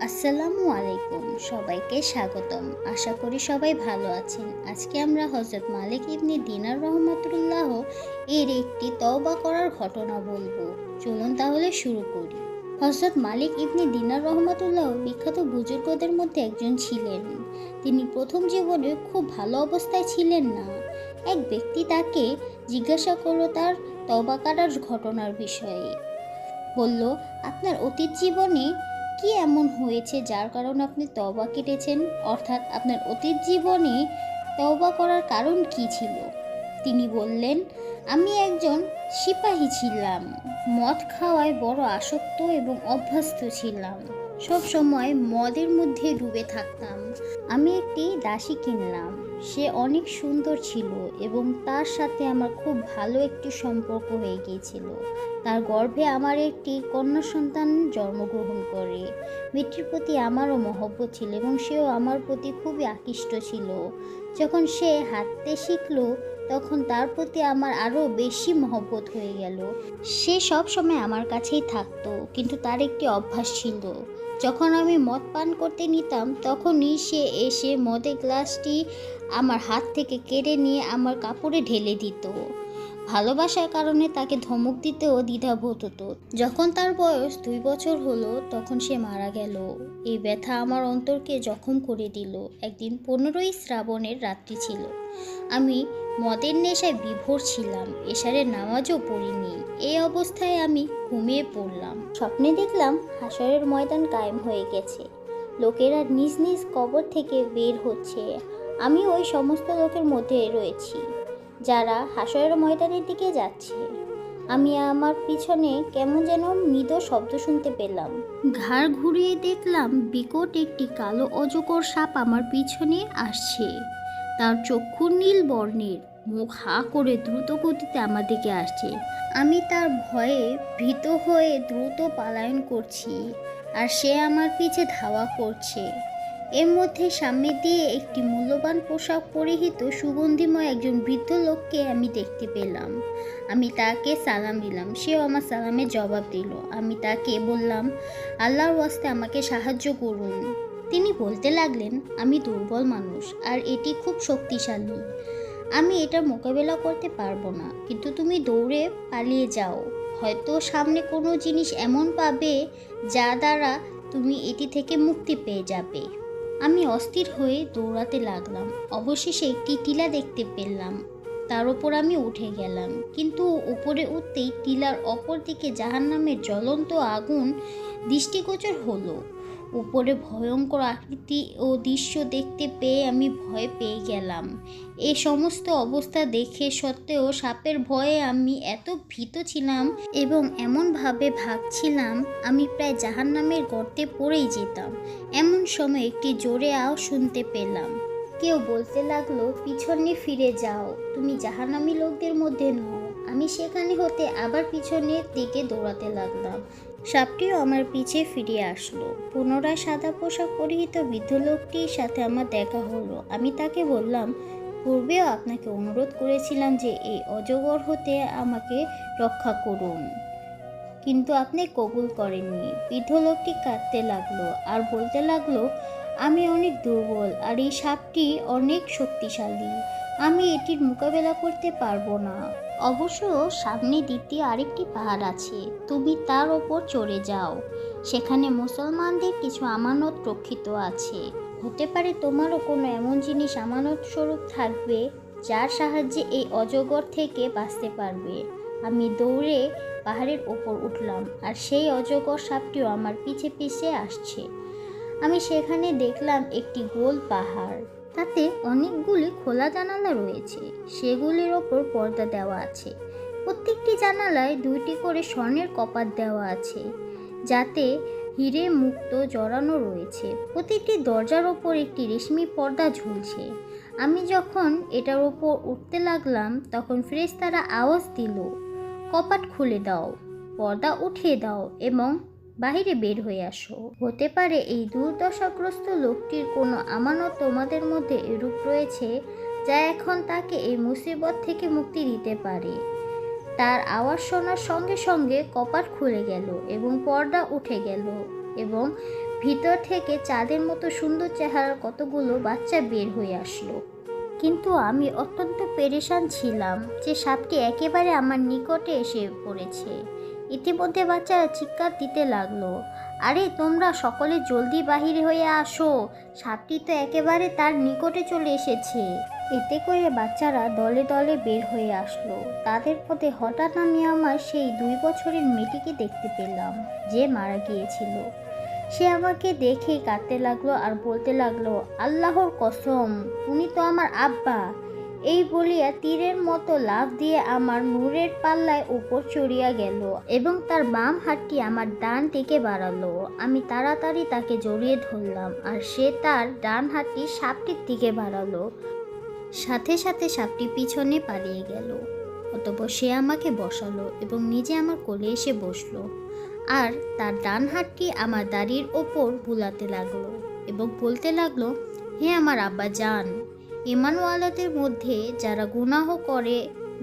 আসসালামু আলাইকুম, সবাইকে স্বাগতম। আশা করি সবাই ভালো আছেন। আজকে আমরা হযরত মালিক ইবনে দিনার রহমাতুল্লাহ এর একটি তওবা করার ঘটনা বলবো। চলুন তাহলে শুরু করি। হযরত মালিক ইবনে দিনার রহমাতুল্লাহ বিখ্যাত বুজুর্গদের মধ্যে একজন ছিলেন। তিনি প্রথম জীবনে খুব ভালো অবস্থায় ছিলেন না। এক ব্যক্তি তাকে জিজ্ঞাসা করলো তার তওবা করার ঘটনার বিষয়ে। বলল, আপনার অতীত জীবনে কি এমন হয়েছে যার কারণে আপনি তওবা কেটেছেন? অর্থাৎ আপনার অতীত জীবনে তওবা করার কারণ কি ছিল? তিনি বললেন, আমি একজন সিপাহী ছিলাম। মদ খাওয়ায় বড় আসক্ত এবং অভ্যস্ত ছিলাম। সব সময় মদের মধ্যে ডুবে থাকতাম। আমি একটি দাসী কিনলাম। সে অনেক সুন্দর ছিল এবং তার সাথে আমার খুব ভালো একটি সম্পর্ক হয়ে গিয়েছিল। তার গর্ভে আমার একটি কন্যা সন্তান জন্মগ্রহণ করে। মেয়েটির প্রতি আমারও মহব্বত ছিল এবং সেও আমার প্রতি খুবই আকৃষ্ট ছিল। যখন সে হাঁটতে শিখলো তখন তার প্রতি আমার আরও বেশি মহব্বত হয়ে গেল। সে সব সময় আমার কাছেই থাকতো, কিন্তু তার একটি অভ্যাস ছিল। যখন আমি মদ পান করতে নিতাম তখনই সে এসে মদের গ্লাসটি আমার হাত থেকে কেড়ে নিয়ে আমার কাপড়ে ঢেলে দিত। ভালোবাসার কারণে তাকে ধমক দিতেও দ্বিধাবোধ হতো। যখন তার বয়স 2 বছর হলো তখন সে মারা গেল। এই ব্যথা আমার অন্তরকে জখম করে দিল। একদিন 15ই শ্রাবণের রাত্রি ছিল। আমি মদের নেশায় বিভোর ছিলাম। এশারের নামাজও পড়িনি। এই অবস্থায় আমি ঘুমিয়ে পড়লাম। স্বপ্নে দেখলাম হাশরের ময়দান কায়েম হয়ে গেছে। লোকেরা নিজ নিজ কবর থেকে বের হচ্ছে। আমি ওই সমস্ত লোকের মধ্যে রয়েছি যারা হাশরের ময়দানের দিকে যাচ্ছে। আমি আমার পিছনে কেমন যেন মৃদু শব্দ শুনতে পেলাম। ঘাড় ঘুরিয়ে দেখলাম বিকট একটি কালো অজগর সাপ আমার পিছনে আসছে। তার চক্ষু নীল বর্ণের, মুখ হা করে দ্রুত গতিতে আমার দিকে আসছে। আমি তার ভয়ে ভীত হয়ে দ্রুত পলায়ন করছি, আর সে আমার পিছে ধাওয়া করছে। এর মধ্যে সামনে দিয়ে একটি মূল্যবান পোশাক পরিহিত সুগন্ধিময় একজন বৃদ্ধ লোককে আমি দেখতে পেলাম। আমি তাকে সালাম দিলাম। সেও আমার সালামের জবাব দিল। আমি তাকে বললাম, আল্লাহর ওয়াস্তে আমাকে সাহায্য করুন। তিনি বলতে লাগলেন, আমি দুর্বল মানুষ আর এটি খুব শক্তিশালী। আমি এটা মোকাবেলা করতে পারবো না, কিন্তু তুমি দৌড়ে পালিয়ে যাও। হয়তো সামনে কোনো জিনিস এমন পাবে যা দ্বারা তুমি এটি থেকে মুক্তি পেয়ে যাবে। আমি অস্থির হয়ে দৌড়াতে লাগলাম। অবশেষে একটি টিলা দেখতে পেলাম। তার ওপর আমি উঠে গেলাম, কিন্তু উপরে উঠতেই টিলার অপর দিকে জাহান্নামের জ্বলন্ত আগুন দৃষ্টিগোচর হলো। উপরে ভয়ঙ্কর আকৃতি ও দৃশ্য দেখতে পেয়ে আমি ভয় পেয়ে গেলাম। এ সমস্ত অবস্থা দেখে সত্ত্বেও সাপের ভয়ে আমি এত ভীত ছিলাম এবং এমনভাবে ভাগছিলাম আমি প্রায় জাহান্নামের গর্তে পড়েই যেতাম। এমন সময় একটি জোরে আওয়াজ শুনতে পেলাম। কেউ বলতে লাগলো, পিছনে ফিরে যাও, তুমি জাহান্নামী লোকদের মধ্যে নও। আমি সেখানে হতে আবার পিছনের দিকে দৌড়াতে লাগলাম। সাপটিও আমার পিছে ফিরে আসলো। পুনরায় সাদা পোশাক পরিহিত বৃদ্ধ লোকটির সাথে আমার দেখা হলো। আমি তাকে বললাম, পূর্বেও আপনাকে অনুরোধ করেছিলাম যে এই অজগর হতে আমাকে রক্ষা করুন, কিন্তু আপনি কবুল করেননি। বৃদ্ধ লোকটি কাঁদতে লাগলো আর বলতে লাগলো, আমি অনেক দুর্বল আর এই সাপটি অনেক শক্তিশালী। আমি এটির মোকাবেলা করতে পারবো না। অবশ্য সামনে দ্বিতীয় আরেকটি পাহাড় আছে, তুমি তার ওপর চড়ে যাও। সেখানে মুসলমানদের কিছু আমানত রক্ষিত আছে। হতে পারে তোমারও কোনো এমন জিনিস আমানত স্বরূপ থাকবে যার সাহায্যে এই অজগর থেকে বাঁচতে পারবে। আমি দৌড়ে পাহাড়ের ওপর উঠলাম, আর সেই অজগর সাপটিও আমার পিছে পিছে আসছে। আমি সেখানে দেখলাম একটি গোল পাহাড়। তাতে অনেকগুলি খোলা জানালা রয়েছে। সেগুলির ওপর পর্দা দেওয়া আছে। প্রত্যেকটি জানালায় 2টি করে স্বর্ণের কপাট দেওয়া আছে, যাতে হিরে মুক্ত জড়ানো রয়েছে। প্রতিটি দরজার ওপর একটি রেশমি পর্দা ঝুলছে। আমি যখন এটার ওপর উঠতে লাগলাম তখন ফেরেশতারা আওয়াজ দিল, কপাট খুলে দাও, পর্দা উঠিয়ে দাও এবং বাহিরে বের হয়ে আসো। হতে পারে এই দুর্দশাগ্রস্ত লোকটির কোনো আমানত তোমাদের মধ্যে এরূপ রয়েছে যা এখন তাকে এই মুসিবত থেকে মুক্তি দিতে পারে। তার আওয়াজ শোনার সঙ্গে সঙ্গে কপাট খুলে গেল এবং পর্দা উঠে গেল এবং ভিতর থেকে চাঁদের মতো সুন্দর চেহারার কতগুলো বাচ্চা বের হয়ে আসলো। কিন্তু আমি অত্যন্ত পেরেশান ছিলাম যে সাপটি একেবারে আমার নিকটে এসে পড়েছে। ইতিমধ্যে বাচ্চারা চিৎকার দিতে লাগলো, আরে তোমরা সকলে জলদি বাহির হয়ে আসো, সাপটি তো একেবারে তার নিকটে চলে এসেছে। এতে করে বাচ্চারা দলে দলে বের হয়ে আসলো। তাদের মধ্যে হঠাৎ আমি আমার সেই 2 বছরের মেয়েটিকে দেখতে পেলাম, যে মারা গিয়েছিল। সে আমাকে দেখেই কাঁদতে লাগলো আর বলতে লাগলো, আল্লাহর কসম, উনি তো আমার আব্বা। এই বলিয়া তীরের মতো লাফ দিয়ে আমার নূরের পাল্লায় উপর চড়িয়া গেল এবং তার বাম হাতটি আমার ডান দিকে বাড়ালো। আমি তাড়াতাড়ি তাকে জড়িয়ে ধরলাম আর সে তার ডান হাতটি সাপটির দিকে বাড়ালো। সাথে সাথে সাপটি পিছনে পালিয়ে গেল। অতঃপর সে আমাকে বসালো এবং নিজে আমার কোলে এসে বসলো আর তার ডান হাতটি আমার দাড়ির ওপর বুলাতে লাগলো এবং বলতে লাগলো, হে আমার আব্বা জান, ঈমানওয়ালাদের মধ্যে যারা গুনাহ করে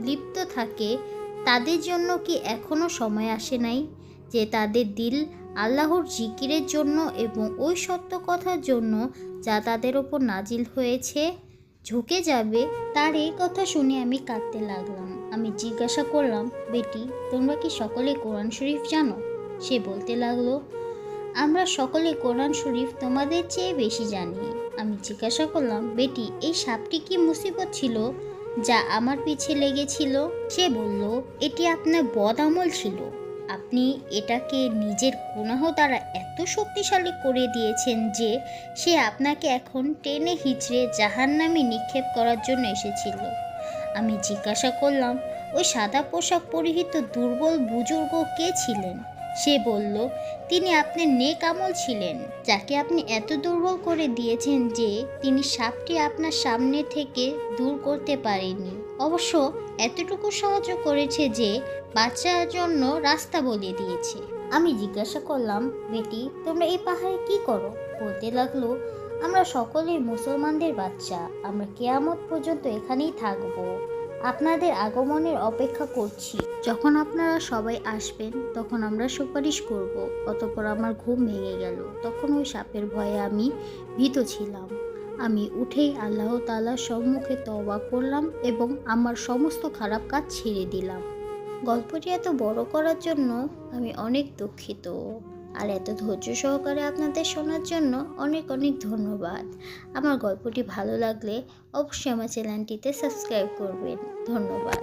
লিপ্ত থাকে তাদের জন্য কি এখনো সময় আসে নাই যে তাদের দিল আল্লাহর জিকিরের জন্য এবং ওই সত্য কথার জন্য যা তাদের ওপর নাজিল হয়েছে ঝুঁকে যাবে? তার এই কথা শুনে আমি কাঁদতে লাগলাম। আমি জিজ্ঞাসা করলাম, বেটি, তোমরা কি সকলে কোরআন শরীফ জানো? সে বলতে লাগলো, আমরা সকলে কোরআন শরীফ তোমাদের চেয়ে বেশি জানি। আমি জিজ্ঞাসা করলাম, বেটি, এই সাপটি কি মুসিবত ছিল যা আমার পিছে লেগেছিল? সে বলল, এটি আপনার বদ আমল ছিল। আপনি এটাকে নিজের গুনাহ দ্বারা এত শক্তিশালী করে দিয়েছেন যে সে আপনাকে এখন টেনে হিচড়ে জাহান্নামে নিক্ষেপ করার জন্য এসেছিল। আমি জিজ্ঞাসা করলাম, ওই সাদা পোশাক পরিহিত দুর্বল বুজুর্গ কে ছিলেন? সে বলল, তিনি আপনার নেক আমল ছিলেন, যাকে আপনি এত দুর্বল করে দিয়েছেন যে তিনি সাপটি আপনার সামনে থেকে দূর করতে পারেনি। অবশ্য এতটুকু সাহায্য করেছে যে বাচ্চার জন্য রাস্তা বলে দিয়েছে। আমি জিজ্ঞাসা করলাম, বেটি, তোমরা এই পাহাড়ে কি করো? বলতে লাগলো, আমরা সকলেই মুসলমানদের বাচ্চা, আমরা কিয়ামত পর্যন্ত এখানেই থাকবো, আপনাদের আগমনের অপেক্ষা করছি। যখন আপনারা সবাই আসবেন তখন আমরা সুপারিশ করব। অতঃপর আমার ঘুম ভেঙে গেল। তখন ওই সাপের ভয়ে আমি ভীত ছিলাম। আমি উঠেই আল্লাহ তাআলার সম্মুখে তওবা করলাম এবং আমার সমস্ত খারাপ কাজ ছেড়ে দিলাম। গল্পটি এত বড় করার জন্য আমি অনেক দুঃখিত, আর এত ধৈর্য সহকারে আপনাদের শোনার জন্য অনেক অনেক ধন্যবাদ। আমার গল্পটি ভালো লাগলে অবশ্যই আমার চ্যানেলটিতে সাবস্ক্রাইব করবেন। ধন্যবাদ।